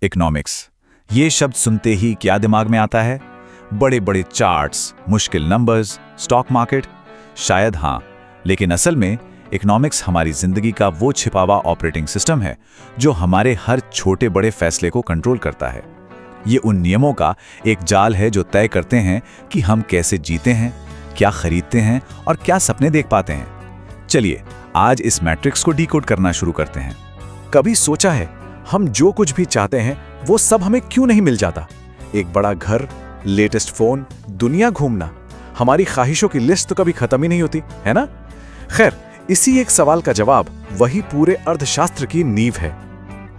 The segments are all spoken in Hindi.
इकोनॉमिक्स, ये शब्द सुनते ही क्या दिमाग में आता है? बड़े बड़े चार्ट्स, मुश्किल नंबर्स, स्टॉक मार्केट? शायद हाँ, लेकिन असल में इकोनॉमिक्स हमारी जिंदगी का वो छिपा हुआ ऑपरेटिंग सिस्टम है जो हमारे हर छोटे बड़े फैसले को कंट्रोल करता है। ये उन नियमों का एक जाल है जो तय करते हैं कि हम कैसे जीते हैं, क्या खरीदते हैं और क्या सपने देख पाते हैं। चलिए आज इस मैट्रिक्स को डीकोड करना शुरू करते हैं। कभी सोचा है हम जो कुछ भी चाहते हैं वो सब हमें क्यों नहीं मिल जाता? एक बड़ा घर, लेटेस्ट फोन, दुनिया घूमना, हमारी ख्वाहिशों की लिस्ट तो कभी खत्म ही नहीं होती, है ना? खैर, इसी एक सवाल का जवाब वही पूरे अर्थशास्त्र की नींव है।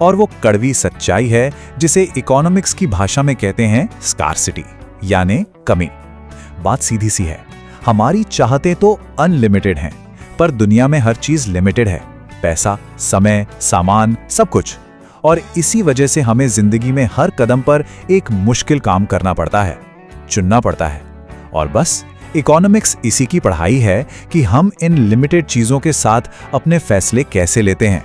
और वो कड़वी सच्चाई है जिसे इकोनॉमिक्स की भाषा में कहते हैं स्कार्सिटी, यानी कमी। बात सीधी सी है, हमारी चाहतें तो अनलिमिटेड हैं, पर दुनिया में हर चीज लिमिटेड है। पैसा, समय, सामान, सब कुछ। और इसी वजह से हमें जिंदगी में हर कदम पर एक मुश्किल काम करना पड़ता है, चुनना पड़ता है। और बस इकोनॉमिक्स इसी की पढ़ाई है कि हम इन लिमिटेड चीजों के साथ अपने फैसले कैसे लेते हैं।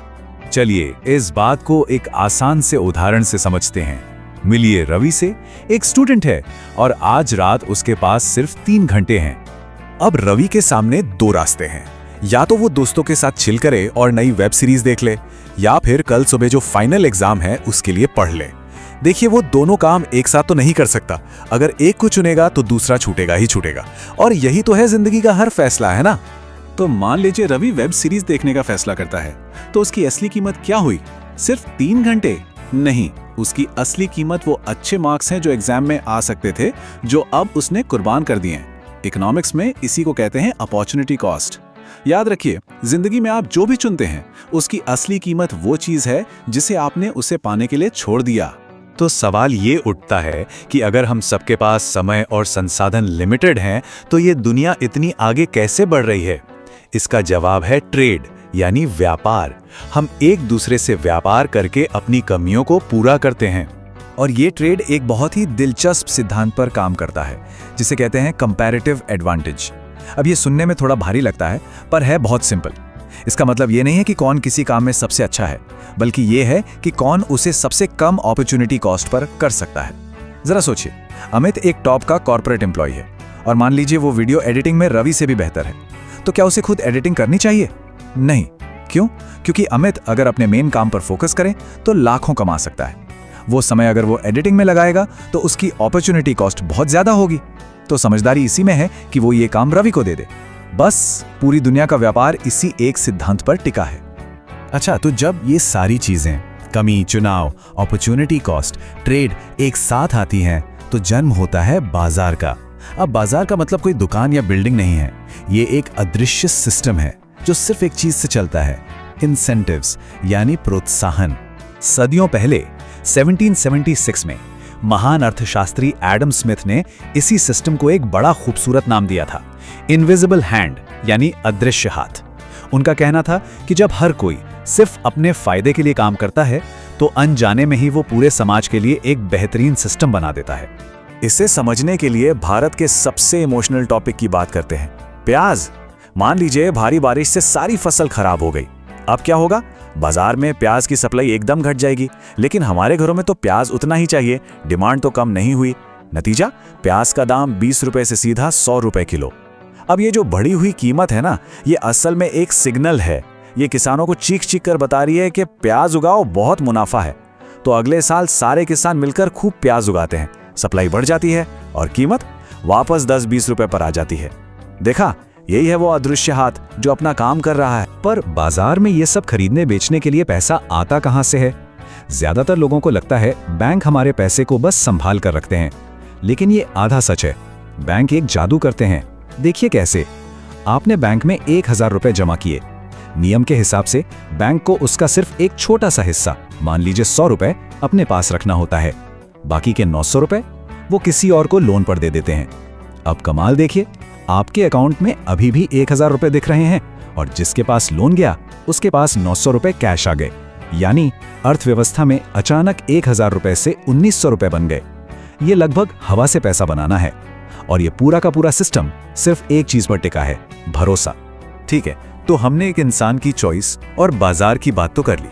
चलिए इस बात को एक आसान से उदाहरण से समझते हैं। मिलिए रवि से। एक स्टूडेंट है और आज रात उसके पास सिर्फ 3 घंटे हैं। अब रवि के सामने 2 रास्ते हैं। या तो वो दोस्तों के साथ चिल करे और नई वेब सीरीज देख ले, या फिर कल सुबह जो फाइनल एग्जाम है उसके लिए पढ़ ले। देखिए, वो दोनों काम एक साथ तो नहीं कर सकता। अगर एक को चुनेगा तो दूसरा छूटेगा ही छूटेगा। और यही तो है जिंदगी का हर फैसला, है ना? तो मान लीजिए रवि वेब सीरीज देखने का फैसला करता है, तो उसकी असली कीमत क्या हुई? सिर्फ 3 घंटे? नहीं, उसकी असली कीमत वो अच्छे मार्क्स हैं जो एग्जाम में आ सकते थे, जो अब उसने कुर्बान कर दिए हैं। इकोनॉमिक्स में इसी को कहते हैं अपॉर्चुनिटी कॉस्ट। याद रखिए, जिंदगी में आप जो भी चुनते हैं उसकी असली कीमत वो चीज है जिसे आपने उसे पाने के लिए छोड़ दिया। तो सवाल ये उठता है कि अगर हम सबके पास समय और संसाधन लिमिटेड हैं, तो ये दुनिया इतनी आगे कैसे बढ़ रही है? इसका जवाब है ट्रेड, यानी व्यापार। हम एक दूसरे से व्यापार करके अपनी कमियों को पूरा करते हैं। और ये ट्रेड एक बहुत ही दिलचस्प सिद्धांत पर काम करता है जिसे कहते हैं कंपैरेटिव एडवांटेज। अब ये सुनने में थोड़ा भारी लगता है, पर है बहुत सिंपल। इसका मतलब ये नहीं है कि कौन किसी काम में सबसे अच्छा है, बल्कि ये है कि कौन उसे सबसे कम अपॉर्चुनिटी कॉस्ट पर कर सकता है। जरा सोचिए, अमित एक टॉप का कॉर्पोरेट एम्प्लॉय है और मान लीजिए वो वीडियो एडिटिंग में रवि से भी बेहतर है। तो क्या उसे खुद एडिटिंग करनी चाहिए? नहीं। क्यों? क्योंकि अमित अगर अपने मेन काम पर फोकस करे तो लाखों कमा सकता है। वो समय अगर वो एडिटिंग में लगाएगा तो उसकी अपॉर्चुनिटी कॉस्ट बहुत ज्यादा होगी। तो समझदारी इसी में है कि वो ये काम रवि को दे दे। बस पूरी दुनिया का व्यापार इसी एक सिद्धांत पर टिका है। अच्छा, तो जब ये सारी चीजें, कमी, चुनाव, अपॉर्चुनिटी कॉस्ट, ट्रेड एक साथ आती हैं, तो जन्म होता है बाजार का। अब बाजार का मतलब कोई दुकान या बिल्डिंग नहीं है। ये एक अदृश्य सिस्टम है जो सिर्फ एक चीज से चलता है, इंसेंटिव्स, यानी प्रोत्साहन। सदियों पहले 1776 में महान अर्थशास्त्री एडम स्मिथ ने इसी सिस्टम को एक बड़ा खूबसूरत नाम दिया था, इनविजिबल हैंड, यानी अदृश्य हाथ। उनका कहना था कि जब हर कोई सिर्फ अपने फायदे के लिए काम करता है, तो अनजाने में ही वो पूरे समाज के लिए एक बेहतरीन सिस्टम बना देता है। इसे समझने के लिए भारत के सबसे इमोशनल टॉपिक की बात करते हैं, प्याज। मान लीजिए भारी बारिश से सारी फसल खराब हो गई। अब क्या होगा? बाजार में प्याज की सप्लाई एकदम घट जाएगी, लेकिन हमारे घरों में तो प्याज उतना ही चाहिए, डिमांड तो कम नहीं हुई। नतीजा, प्याज का दाम 20 रुपए से सीधा 100 रुपए किलो। अब ये जो बढ़ी हुई कीमत है ना, ये असल में एक सिग्नल है। ये किसानों को चीख चीख कर बता रही है कि प्याज उगाओ, बहुत मुनाफा है। तो अगले साल सारे किसान मिलकर खूब प्याज उगाते हैं, सप्लाई बढ़ जाती है और कीमत वापस 10-20 रुपए पर आ जाती है। देखा, यही है वो अदृश्य हाथ जो अपना काम कर रहा है। पर बाजार में ये सब खरीदने बेचने के लिए पैसा आता कहां से है? ज्यादातर लोगों को लगता है बैंक हमारे पैसे को बस संभाल कर रखते हैं, लेकिन ये आधा सच है। बैंक एक जादू करते हैं। देखिए कैसे। आपने बैंक में 1000 रुपए जमा किए। नियम के हिसाब से बैंक को उसका सिर्फ एक छोटा सा हिस्सा, मान लीजिए 100 रुपए, अपने पास रखना होता है। बाकी के 900 रुपए वो किसी और को लोन पर दे देते हैं। अब कमाल देखिए, आपके अकाउंट में अभी भी 1000 रुपए दिख रहे हैं और जिसके पास लोन गया उसके पास 900 रुपए कैश आ गए। यानी अर्थव्यवस्था में अचानक 1000 रुपए से 1900 रुपए बन गए। ये लगभग हवा से पैसा बनाना है। और ये पूरा का पूरा सिस्टम सिर्फ एक चीज पर टिका है, भरोसा। ठीक है, तो हमने एक इंसान की चॉइस और बाजार की बात तो कर ली,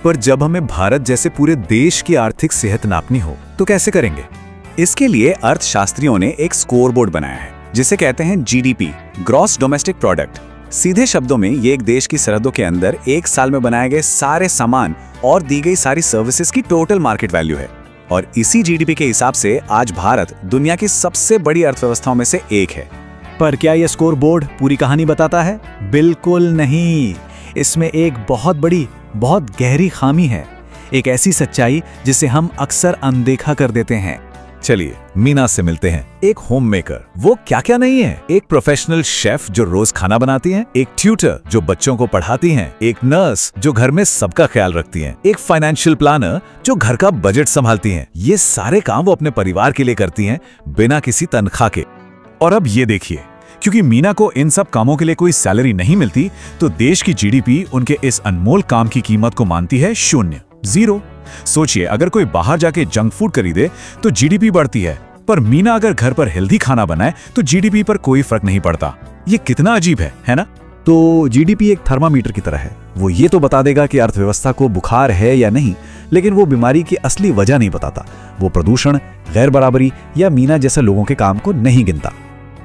पर जब हमें भारत जैसे पूरे देश की आर्थिक सेहत नापनी हो तो कैसे करेंगे? इसके लिए अर्थशास्त्रियों ने एक स्कोरबोर्ड बनाया है जिसे कहते हैं जीडीपी, ग्रॉस डोमेस्टिक प्रोडक्ट। सीधे शब्दों में ये एक देश की सरहदों के अंदर एक साल में बनाए गए सारे सामान और दी गई सारी सर्विसेज की टोटल मार्केट वैल्यू है। और इसी जीडीपी के हिसाब से आज भारत दुनिया की सबसे बड़ी अर्थव्यवस्थाओं में से एक है। पर क्या यह स्कोर बोर्ड पूरी कहानी बताता है? बिल्कुल नहीं। इसमें एक बहुत बड़ी, बहुत गहरी खामी है, एक ऐसी सच्चाई जिसे हम अक्सर अनदेखा कर देते हैं। चलिए मीना से मिलते हैं, एक होम मेकर। वो क्या क्या नहीं है? एक प्रोफेशनल शेफ जो रोज खाना बनाती हैं, एक ट्यूटर जो बच्चों को पढ़ाती हैं, एक नर्स जो घर में सबका ख्याल रखती हैं, एक फाइनेंशियल प्लानर जो घर का बजट संभालती हैं। ये सारे काम वो अपने परिवार के लिए करती हैं बिना किसी तनख्वाह के। और अब ये देखिए, क्योंकि मीना को इन सब कामों के लिए कोई सैलरी नहीं मिलती, तो देश की जीडीपी उनके इस अनमोल काम की कीमत को मानती है 0, 0। सोचिए, अगर कोई बाहर जाके जंक फूड खरीदे तो जीडीपी बढ़ती है, पर मीना अगर घर पर हेल्दी खाना बनाए तो जीडीपी पर कोई फर्क नहीं पड़ता। ये कितना अजीब है ना? तो जीडीपी एक थर्मामीटर की तरह है। वो ये तो बता देगा कि अर्थव्यवस्था को बुखार है या नहीं, लेकिन वो बीमारी की असली वजह नहीं बताता। वो प्रदूषण, गैर बराबरी या मीना जैसे लोगों के काम को नहीं गिनता।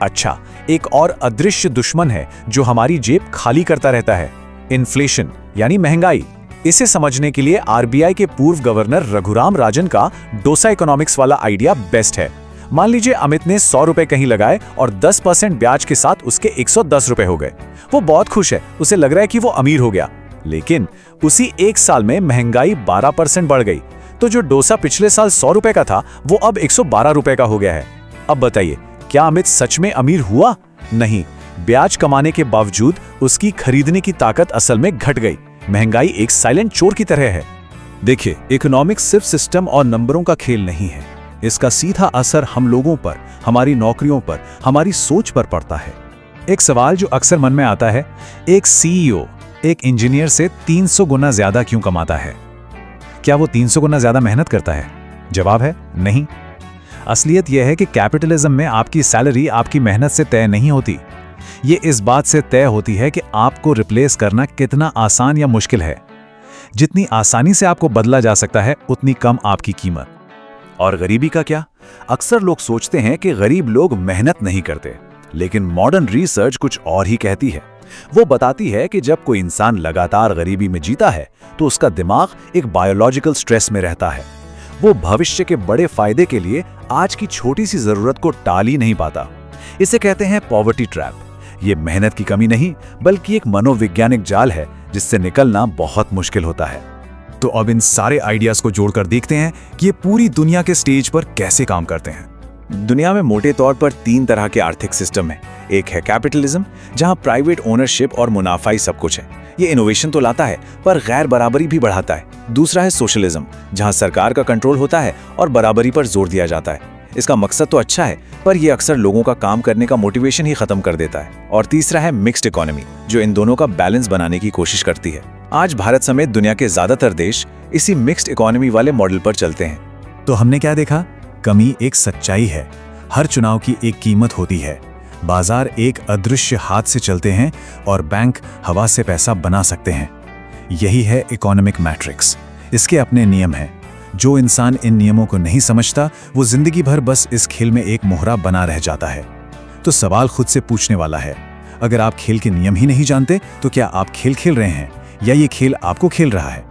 अच्छा, एक और अदृश्य दुश्मन है जो हमारी जेब खाली करता रहता है, इन्फ्लेशन यानी महंगाई। इसे समझने के लिए आरबीआई के पूर्व गवर्नर रघुराम राजन का डोसा इकोनॉमिक्स वाला आइडिया बेस्ट है। मान लीजिए अमित ने 100 रुपए कहीं लगाए और 10% ब्याज के साथ उसके 110 रुपए हो गए। वो बहुत खुश है, उसे लग रहा है कि वो अमीर हो गया। लेकिन उसी एक साल में महंगाई 12% बढ़ गई, तो जो डोसा पिछले साल 100 रुपए का था वो अब 112 रुपए का हो गया है। अब बताइए, क्या अमित सच में अमीर हुआ? नहीं, ब्याज कमाने के बावजूद उसकी खरीदने की ताकत असल में घट गई। महंगाई एक साइलेंट चोर की तरह है। देखिए, इकोनॉमिक्स सिर्फ सिस्टम और नंबरों का खेल नहीं है। इसका सीधा असर हम लोगों पर, हमारी नौकरियों पर, हमारी सोच पर पड़ता है। एक सवाल जो अक्सर मन में आता है, एक सीईओ एक इंजीनियर से 300 गुना ज्यादा क्यों कमाता है? क्या वो 300 गुना ज्यादा मेहनत करता है? जवाब है नहीं। असलियत यह है कि कैपिटलिज्म में आपकी सैलरी आपकी मेहनत से तय नहीं होती। ये इस बात से तय होती है कि आपको रिप्लेस करना कितना आसान या मुश्किल है। जितनी आसानी से आपको बदला जा सकता है, उतनी कम आपकी कीमत। और गरीबी का क्या? अक्सर लोग सोचते हैं कि गरीब लोग मेहनत नहीं करते, लेकिन मॉडर्न रिसर्च कुछ और ही कहती है। वो बताती है कि जब कोई इंसान लगातार गरीबी में जीता है तो उसका दिमाग एक बायोलॉजिकल स्ट्रेस में रहता है। वो भविष्य के बड़े फायदे के लिए आज की छोटी सी जरूरत को टाल ही नहीं पाता। इसे कहते हैं पॉवर्टी ट्रैप। ये मेहनत की कमी नहीं, बल्कि एक मनोवैज्ञानिक जाल है जिससे निकलना बहुत मुश्किल होता है। तो अब इन सारे आइडियाज को जोड़कर देखते हैं कि ये पूरी दुनिया के स्टेज पर कैसे काम करते हैं। दुनिया में मोटे तौर पर 3 तरह के आर्थिक सिस्टम हैं। एक है कैपिटलिज्म, जहां प्राइवेट ओनरशिप और मुनाफा ही सब कुछ है। ये इनोवेशन तो लाता है, पर गैर बराबरी भी बढ़ाता है। दूसरा है सोशलिज्म, जहां सरकार का कंट्रोल होता है और बराबरी पर जोर दिया जाता है। इसका मकसद तो अच्छा है, पर यह अक्सर लोगों का काम करने का मोटिवेशन ही खत्म कर देता है। और तीसरा है मिक्स्ड इकोनॉमी, जो इन दोनों का बैलेंस बनाने की कोशिश करती है। आज भारत समेत दुनिया के ज्यादातर देश इसी मिक्स्ड इकोनॉमी वाले मॉडल पर चलते हैं। तो हमने क्या देखा? कमी एक सच्चाई है। हर चुनाव की एक कीमत होती है। बाजार एक अदृश्य हाथ से चलते हैं और बैंक हवा से पैसा बना सकते हैं। यही है इकोनॉमिक मैट्रिक्स। इसके अपने नियम हैं। जो इंसान इन नियमों को नहीं समझता, वो जिंदगी भर बस इस खेल में एक मोहरा बना रह जाता है। तो सवाल खुद से पूछने वाला है, अगर आप खेल के नियम ही नहीं जानते, तो क्या आप खेल खेल रहे हैं या ये खेल आपको खेल रहा है?